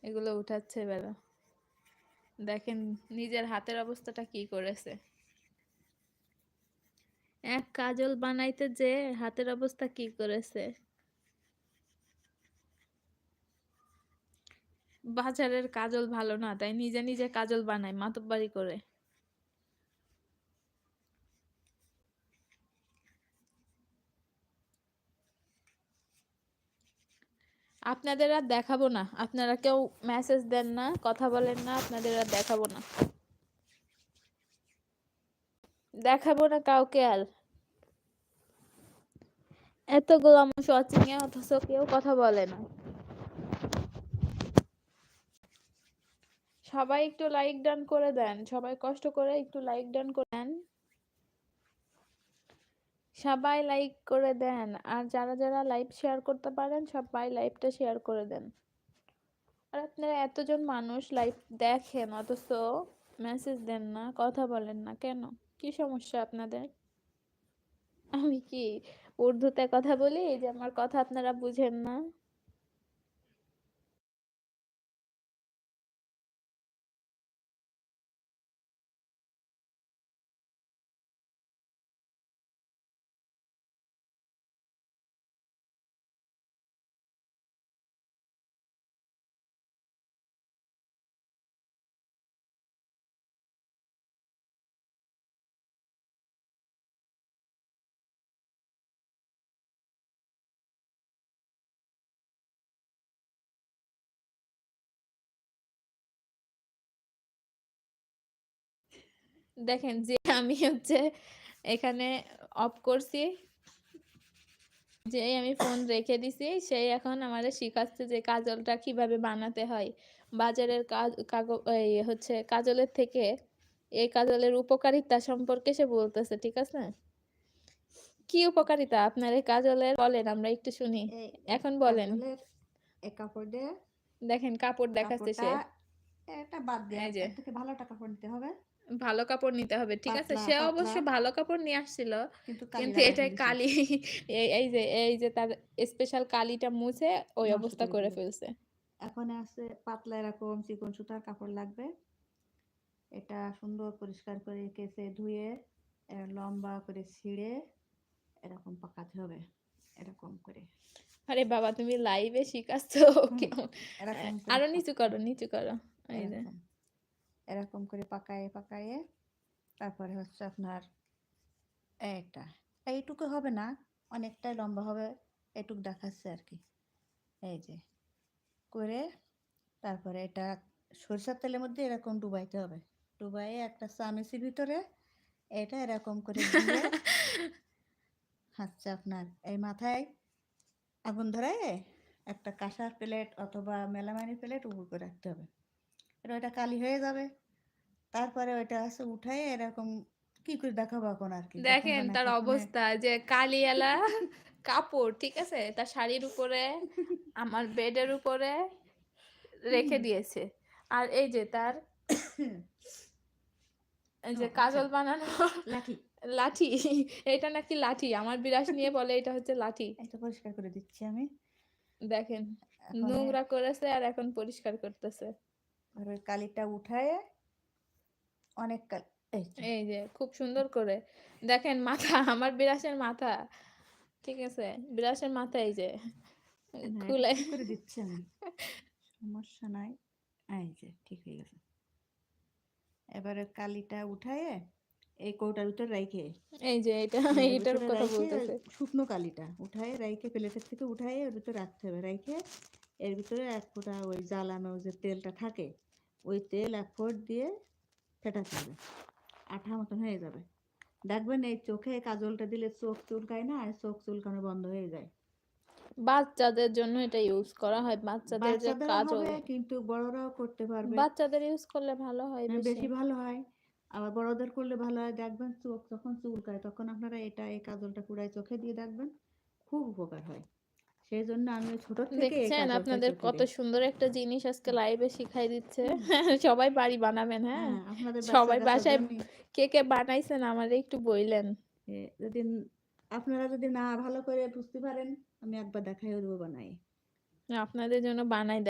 এগুলো উঠাচ্ছে বেলা। দেখেন নিজের হাতের অবস্থাটা কি করেছে। এক কাজল বানাইতে যে হাতের অবস্থা কি করেছে। বাজারের কাজল ভালো না, তাই নিজে নিজে কাজল বানায় মাতব্বারি করে। আপনাদের আর দেখাবো না, আপনারা কেউ মেসেজ দেন না, কথা বলেন না, আপনাদের আর দেখাবো না, দেখাবো না কাউকে আর। এতগুলো মানুষ ওয়াচিং এ অথচ কেউ কথা বলে না। সবাই একটু লাইক ডান করে দেন, সবাই কষ্ট করে একটু লাইক ডান করে দেন, সবাই লাইক করে দেন। আর যারা যারা লাইভ শেয়ার করতে পারেন সবাই লাইভটা শেয়ার করে দেন। আর আপনারা এতজন মানুষ লাইভ দেখেন অথচ মেসেজ দেন না, কথা বলেন না কেন? কি সমস্যা আপনাদের? আমি কি উর্দুতে কথা বলি যে আমার কথা আপনারা বুঝেন না? দেখেন যে আমি এখানে অফ করছি, যে আমি ফোন রেখে দিছি সেই এখন আমারে শিখাচ্ছে যে কাজলটা কিভাবে বানাতে হয়। বাজারের কাজলের থেকে এই কাজলের উপকারিতা সম্পর্কে সে বলতেছে, ঠিক আছে? কি উপকারিতা আপনার এই কাজলের বলেন, আমরা একটু শুনি। এখন বলেন। এই কাপড় দিয়ে দেখেন কাপড় দেখাচ্ছে সে। এটা বাদ দিয়ে এই যে এর থেকে ভালো টাকা কাপড় নিতে হবে, ভালো কাপড় নিতে হবে, ঠিক আছে। পাতলা সে পাতলা, অবশ্য ভালো কাপড় নিয়ে আসছিল, কিন্তু কালি কিন্তু লাগাই এটাই ফেলেছে, কালি। এই যে তার স্পেশাল কালিটা মুছে ওই নষ্ট অবস্থা করে ফেলছে। এখন আছে পাতলা এরকম চিকন সুতার কাপড় লাগবে। এটা সুন্দর পরিষ্কার করে কেচে ধুয়ে লম্বা করে ছিঁড়ে এরকম পাকাতে হবে, এরকম করে। আরে বাবা তুমি লাইভে শিখাচ্ছ? এরকম করে আরো নিচু করো, নিচু করো। এই যে এরকম এরকম করে পাকায়ে পাকায়ে তারপরে হচ্ছে আপনার এটা এইটুকু হবে না, অনেকটাই লম্বা হবে, এটুক দেখাচ্ছে আর কি। এই যে করে তারপরে এটা সরিষার তেলের মধ্যে এরকম ডুবাইতে হবে, ডুবাইয়ে একটা চামিচের ভিতরে এটা এরকম করে দিয়ে হচ্ছে আপনার এই মাথায় আগুন ধরায় একটা কাঁসার প্লেট অথবা মেলামাইনের প্লেট উপর করে রাখতে হবে। এটা ওইটা কালি হয়ে যাবে, তারপরে ওইটা আছে উঠাই এরকম কি করে দেখাবো এখন আর কি, যখন দেখেন বানাই তার তখন অবস্থা, যে কালিয়ালা কাপড়, ঠিক আছে, তার শাড়ির উপরে আমার বেডের উপরে রেখে দিয়েছে। আর এই যে তার এই যে আচ্ছা কাজল বানানো লাঠি, লাঠি, এটা নাকি লাঠি, আমার বিরাস নিয়ে বলে এটা হচ্ছে লাঠি। এটা পরিষ্কার করে দিচ্ছি আমি। দেখেন এখন নোংরা করেছে আর এখন পরিষ্কার করতেছে। আর ওই কালিটা উঠায় অনেক কালি, এই যে খুব সুন্দর করে দেখেন মাথা, আমার বিরাসের মাথা, ঠিক আছে, বিরাসের মাথা এই যে না এটা খুলে। ঠিক করে দিচ্ছি আমি, সমস্যা নাই। এই যে ঠিক হয়ে গেছে, এবারে কালিটা উঠায়ে এই কৌটার ভিতরে রাইখে, এই যে এটা এর এটার ভিতরে কথা রাইখে বলতেছে। শুকনো কালিটা উঠায়ে রাইখে প্লেটের থেকে উঠায়ে এর ভিতরে রাখতে হবে, রাইখে এর ভিতরে এক ফোঁটা ওই জ্বালানো যে তেলটা থাকে ওই তেল এক ফোঁট দিয়ে ফেটাতে হবে, আঠা মতন হয়ে যাবে। দেখবেন এই চোখে কাজলটা দিলে চোখ চুলকায় না, আর চোখ চুলকানো বন্ধ হয়ে যায়। বাচ্চাদের জন্য এটা ইউজ করা হয়, বাচ্চাদের যে বাচ্চাদেরও কাজল, হবে কিন্তু বড়রাও করতে পারবে, বাচ্চাদের ইউজ করলে ভালো হয় বেশি। বেশি ভালো হয়। আবার বড়দের করলে ভালো হয়, দেখবেন চোখ যখন চুলকায় তখন আপনারা এটা এই কাজলটা পুরাই চোখে দিয়ে দেখবেন, খুব উপকার হয়। সেই জন্য আমি ছোট থেকে এই দেখছেন কাজলটা আপনাদের চোখে কত দিই। সুন্দর একটা জিনিস আজকে লাইভে শিখাই দিচ্ছে। হুম, সবাই বাড়ি বানাবেন, হ্যাঁ? হ্যাঁ আপনাদের বাচ্চা সবাই কাচ্চার বাসায় জন্য কে কে বানাইছেন আমারে একটু বললেন। যদি আপনারা যদি না ভালো করে বুঝতে পারেন আমি একবার দেখাই দেবো বানাই। আপনাদের জন্য বানাই।